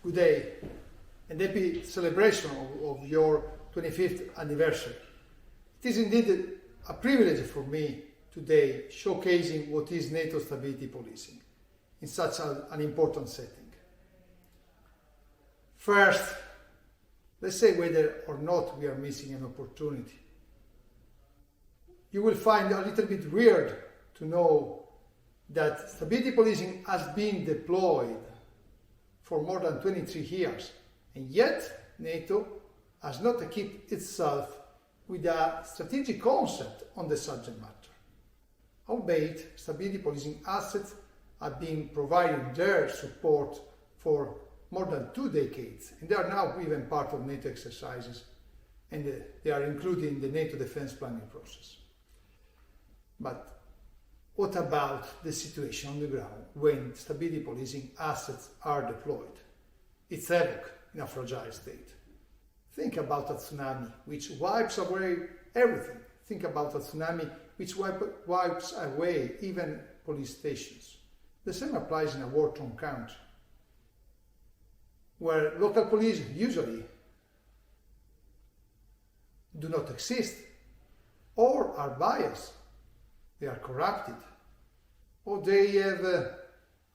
Good day, and happy celebration of your 25th anniversary. It is indeed a privilege for me today showcasing what is NATO stability policing in such an important setting. First, let's say whether or not we are missing an opportunity. You will find a little bit weird to know that stability policing has been deployed for more than 23 years, and yet NATO has not equipped itself with a strategic concept on the subject matter. Albeit, stability policing assets have been providing their support for more than 2 decades, and they are now even part of NATO exercises, and they are included in the NATO defense planning process. But what about the situation on the ground when stability policing assets are deployed? It's havoc in a fragile state. Think about a tsunami which wipes away everything. Think about a tsunami which wipes away even police stations. The same applies in a war-torn country, where local police usually do not exist, or are biased, they are corrupted, or they have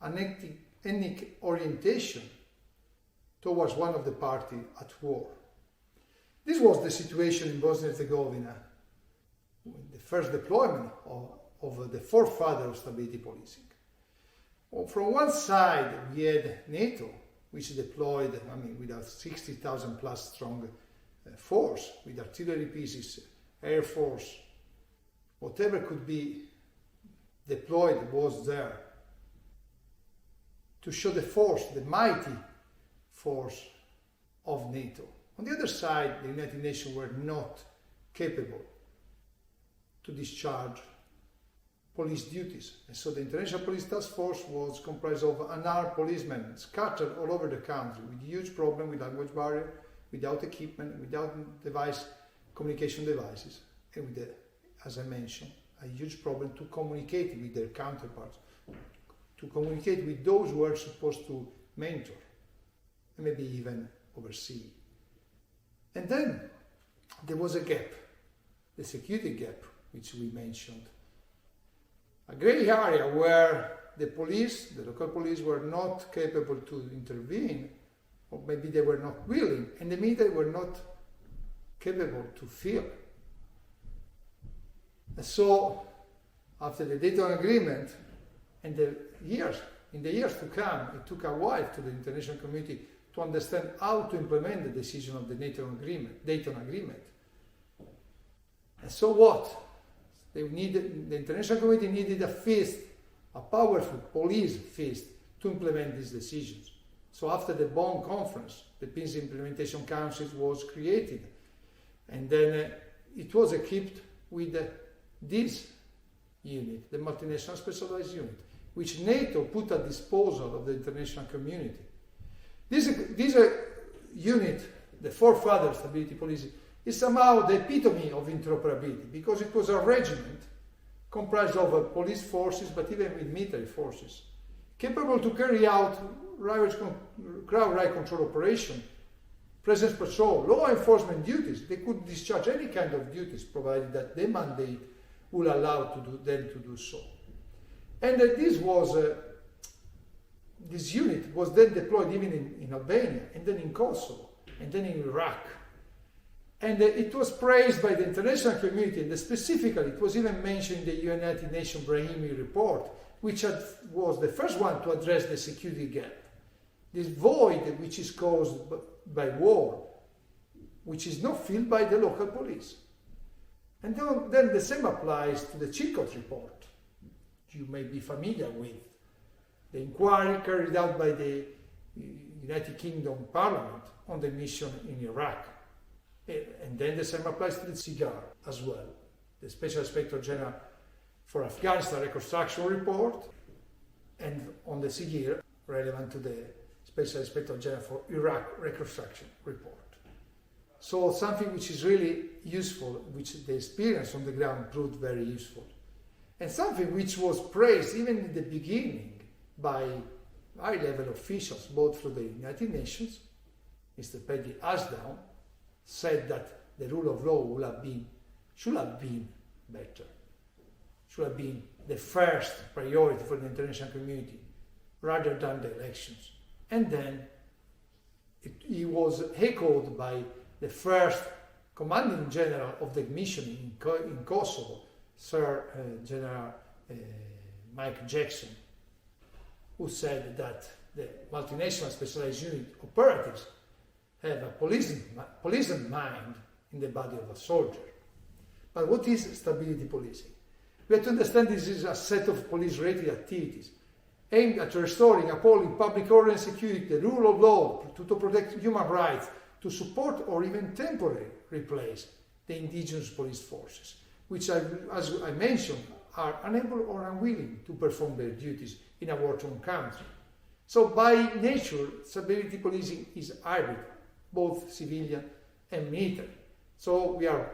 an ethnic orientation towards one of the parties at war. This was the situation in Bosnia and Herzegovina, the first deployment of the forefather of stability policing. Well, from one side, we had NATO, which deployed, with a 60,000 plus strong force, with artillery pieces, air force, whatever could be deployed was there to show the force, the mighty force of NATO. On the other side, the United Nations were not capable to discharge police duties. And so the International Police Task Force was comprised of unarmed policemen scattered all over the country, with huge problem with language barrier, without equipment, without communication devices, and with, as I mentioned, a huge problem to communicate with their counterparts, to communicate with those who are supposed to mentor, and maybe even oversee. And then there was a gap, the security gap, which we mentioned. A grey area where the police, the local police, were not capable to intervene, or maybe they were not willing, and the military were not capable to fill. And so, after the Dayton Agreement, and in the years to come, it took a while to the international community to understand how to implement the decision of the Dayton Agreement. And so what? The international community needed a powerful police fist to implement these decisions. So after the Bonn Conference, the Peace Implementation Council was created, and then it was equipped with this unit, the Multinational Specialized Unit, which NATO put at disposal of the international community. This unit, the forefather of stability policing, is somehow the epitome of interoperability, because it was a regiment comprised of police forces, but even with military forces, capable to carry out crowd right control operation, presence patrol, law enforcement duties. They could discharge any kind of duties, provided that the mandate will allow them to do so. And this unit was then deployed even in Albania, and then in Kosovo, and then in Iraq. And it was praised by the international community, and specifically it was even mentioned in the United Nations Brahimi report, which was the first one to address the security gap. This void which is caused by war, which is not filled by the local police. And then the same applies to the Chilcot report, you may be familiar with. The inquiry carried out by the United Kingdom Parliament on the mission in Iraq. And then the same applies to the SIGAR as well, the Special Inspector General for Afghanistan Reconstruction Report, and on the SIGIR, relevant to the Special Inspector General for Iraq Reconstruction Report. So something which is really useful, which the experience on the ground proved very useful. And something which was praised even in the beginning by high-level officials, both through the United Nations, Mr. Petty Ashdown, said that the rule of law should have been better, should have been the first priority for the international community rather than the elections. And then he was echoed by the first commanding general of the mission in Kosovo, Sir General Mike Jackson, who said that the multinational specialized unit operatives have a policeman mind in the body of a soldier. But what is stability policing? We have to understand this is a set of police-related activities aimed at restoring, upholding public order and security, the rule of law, to protect human rights, to support or even temporarily replace the indigenous police forces, which, as I mentioned, are unable or unwilling to perform their duties in a war-torn country. So by nature, stability policing is hybrid, both civilian and military. So we are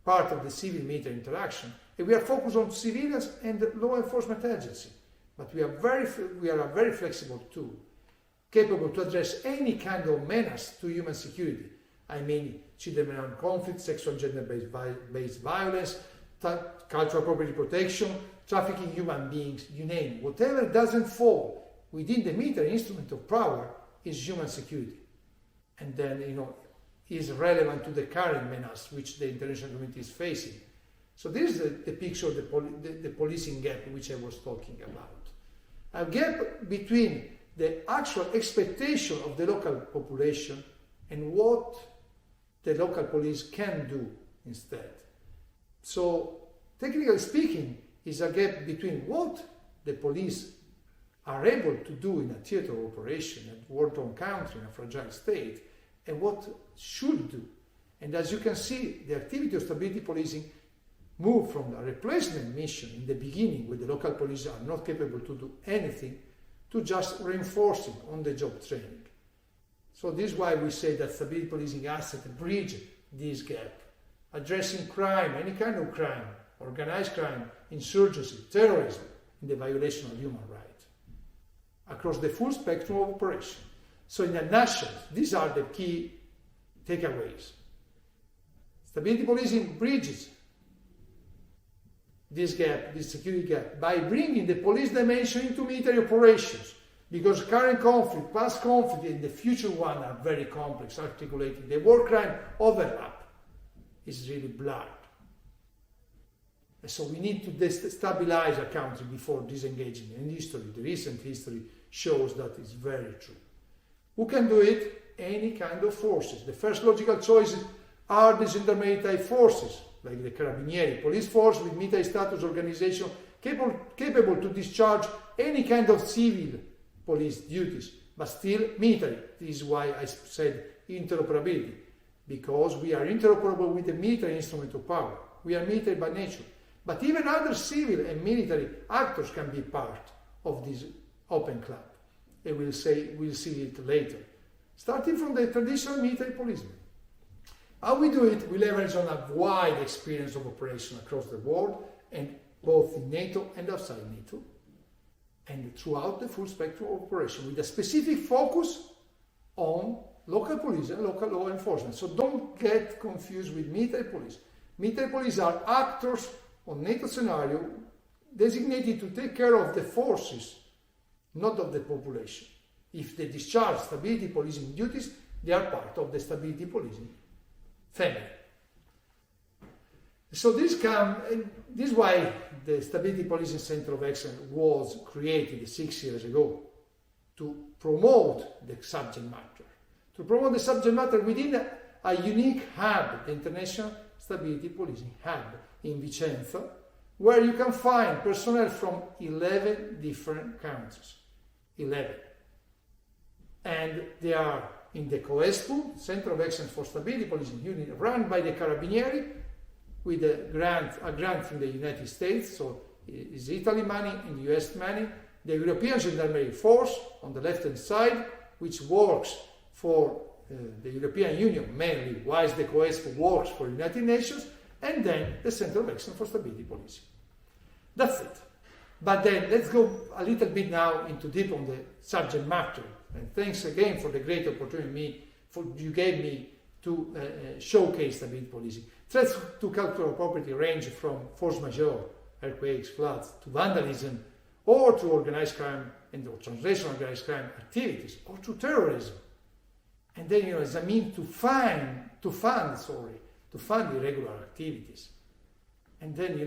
part of the civil-military interaction, and we are focused on civilians and the law enforcement agency. But we are a very flexible tool, capable to address any kind of menace to human security. I mean, children and armed conflict, sexual and gender-based violence, cultural property protection, trafficking human beings, you name it. Whatever doesn't fall within the military instrument of power is human security. And then, is relevant to the current menace which the international community is facing. So this is the picture of the policing gap which I was talking about. A gap between the actual expectation of the local population and what the local police can do instead. So, technically speaking, is a gap between what the police are able to do in a theater of operation, a war-torn country, in a fragile state, and what should do. And as you can see, the activity of stability policing moved from a replacement mission in the beginning, where the local police are not capable to do anything, to just reinforcing on-the-job training. So this is why we say that stability policing has to bridge this gap, addressing crime, any kind of crime, organized crime, insurgency, terrorism, and the violation of human rights, across the full spectrum of operation. So in a nutshell, these are the key takeaways. Stability policing bridges this gap, this security gap, by bringing the police dimension into military operations, because current conflict, past conflict, and the future one are very complex, articulated. The war crime overlap is really blurred. And so we need to destabilize a country before disengaging. And history, the recent history, shows that it's very true. Who can do it? Any kind of forces. The first logical choices are the gendarmerie forces, like the Carabinieri, police force with military status organization capable to discharge any kind of civil police duties, but still military. This is why I said interoperability, because we are interoperable with the military instrument of power. We are military by nature. But even other civil and military actors can be part of this open club. And we'll see it later. Starting from the traditional military policeman. How we do it, we leverage on a wide experience of operation across the world, and both in NATO and outside NATO, and throughout the full spectrum of operation, with a specific focus on local police and local law enforcement. So don't get confused with military police. Military police are actors on NATO scenario designated to take care of the forces, not of the population. If they discharge stability policing duties, they are part of the stability policing family. So this is why the Stability Policing Center of Excellence was created 6 years ago, to promote the subject matter. To promote the subject matter within a unique hub, the International Stability Policing Hub in Vicenza, where you can find personnel from 11 different countries. 11. And they are in the COESPU, Center of Excellence for Stability Policing Unit, run by the Carabinieri, with a grant from the United States, so it's Italy money and US money. The European Gendarmerie Force on the left-hand side, which works for the European Union mainly, whilst the COESPU works for the United Nations, and then the Center of Excellence for Stability Policing. That's it. But then let's go a little bit now into deep on the subject matter. And thanks again for the great opportunity you gave me to showcase stability policing. Threats to cultural property range from force majeure, earthquakes, floods, to vandalism, or to organized crime and or transnational organized crime activities, or to terrorism. And then, as a means to fund irregular activities. And then,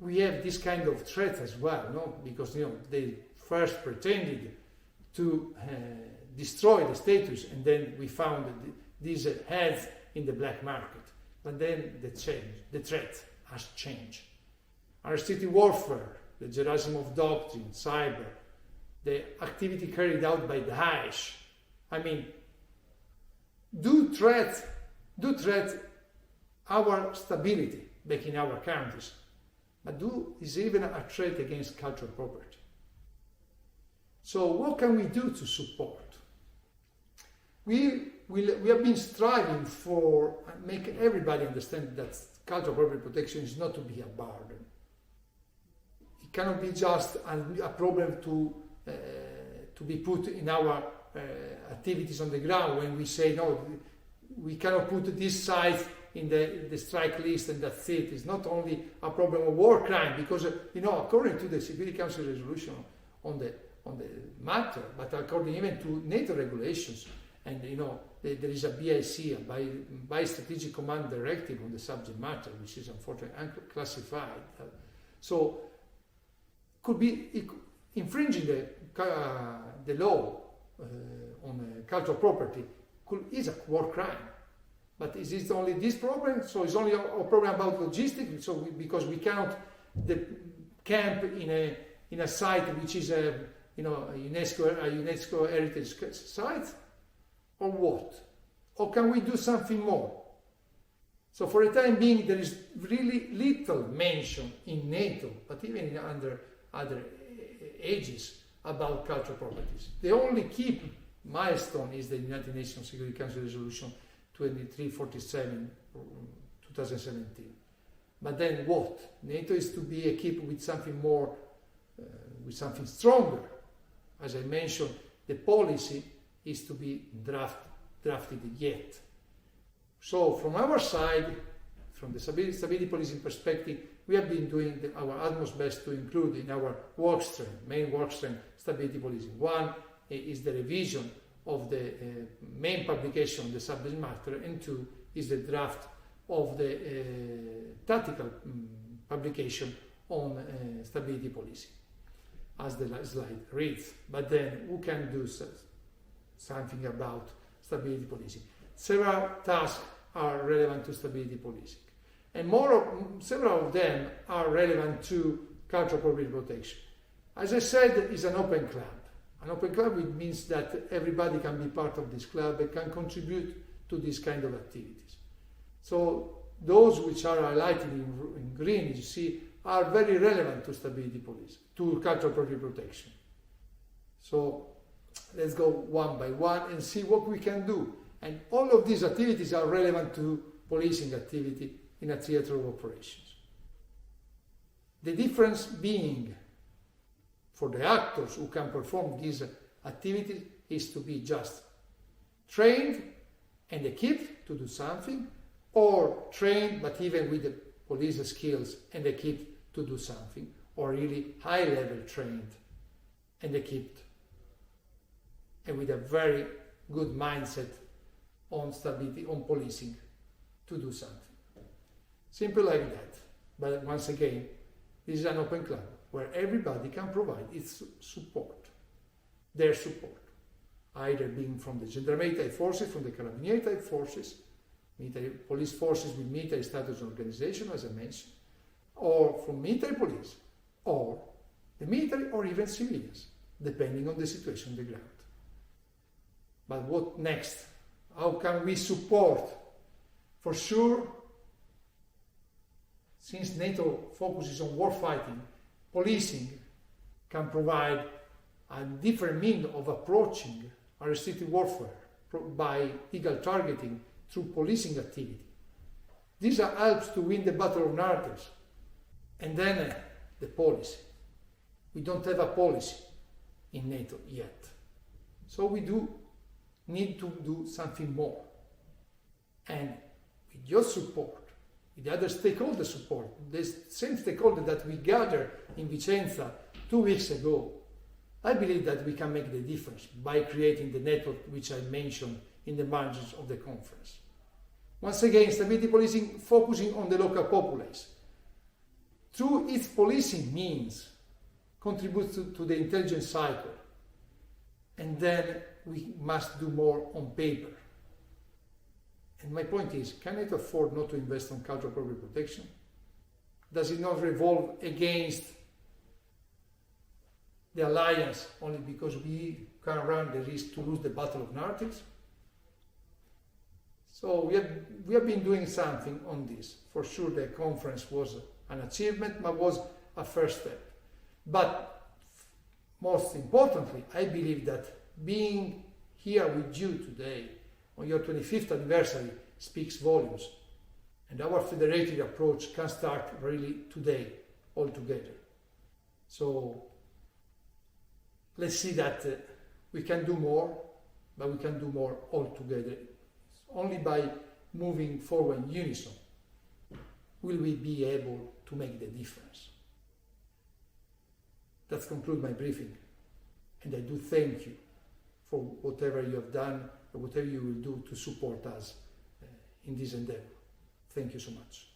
we have this kind of threat as well, no? Because, they first pretended to destroy the status, and then we found these heads in the black market. But then the threat has changed. Aristotelian warfare, the Gerasimov doctrine, cyber, the activity carried out by Daesh. I mean, do threat our stability back in our countries, but is even a threat against cultural property. So what can we do to support? We have been striving for make everybody understand that cultural property protection is not to be a burden. It cannot be just a problem to be put in our activities on the ground when we say, no, we cannot put this site in the strike list and that's it. It's not only a problem of war crime, because, according to the Security Council resolution on the matter, but according even to NATO regulations, and there is a BIC, a Bi-Strategic Command Directive on the subject matter, which is unfortunately unclassified. So could be infringing the law on cultural property is a war crime. But is it only this problem? So it's only a problem about logistics. So because we cannot camp in a site which is a UNESCO heritage site, or what? Or can we do something more? So for the time being, there is really little mention in NATO, but even in under other ages, about cultural properties. The only key milestone is the United Nations Security Council Resolution 2347, 2017. But then what? NATO is to be equipped with something more, with something stronger. As I mentioned, the policy is to be drafted yet. So from our side, from the stability policing perspective, we have been doing our utmost best to include in our main work stream, stability policing. One is the revision of the main publication on the subject matter, and two is the draft of the tactical publication on stability policing, as the slide reads. But then who can do something about stability policing? Several tasks are relevant to stability policing, and several of them are relevant to cultural property protection. As I said, it's an open club. An open club, it means that everybody can be part of this club and can contribute to this kind of activities. So those which are highlighted in green, you see, are very relevant to stability policing, to cultural property protection. So let's go one by one and see what we can do. And all of these activities are relevant to policing activity in a theater of operations. The difference being, for the actors who can perform these activities, is to be just trained and equipped to do something, or trained but even with the police skills and equipped to do something, or really high-level trained and equipped and with a very good mindset on stability, on policing, to do something. Simple like that. But once again, this is an open club where everybody can provide its support, their support, either being from the Gendarmerie type forces, from the Carabinieri type forces, military police forces with military status organization, as I mentioned, or from military police, or the military, or even civilians, depending on the situation on the ground. But what next? How can we support? For sure, since NATO focuses on war fighting, policing can provide a different means of approaching restricted warfare by legal targeting through policing activity. This helps to win the battle of narratives. And then the policy. We don't have a policy in NATO yet. So we do need to do something more. And with your support, with the other stakeholder support, the same stakeholder that we gathered in Vicenza 2 weeks ago, I believe that we can make the difference by creating the network which I mentioned in the margins of the conference. Once again, stability policing focusing on the local populace. Through its policing means, contributes to the intelligence cycle. And then we must do more on paper. And my point is, can it afford not to invest on cultural property protection? Does it not revolve against the alliance only because we can run the risk to lose the battle of narratives? So we have been doing something on this. For sure the conference was an achievement, but was a first step. But most importantly, I believe that being here with you today on your 25th anniversary speaks volumes. And our federated approach can start really today, all together. So let's see that we can do more, but we can do more all together. Only by moving forward in unison will we be able to make the difference. That concludes my briefing. And I do thank you for whatever you have done and whatever you will do to support us in this endeavor. Thank you so much.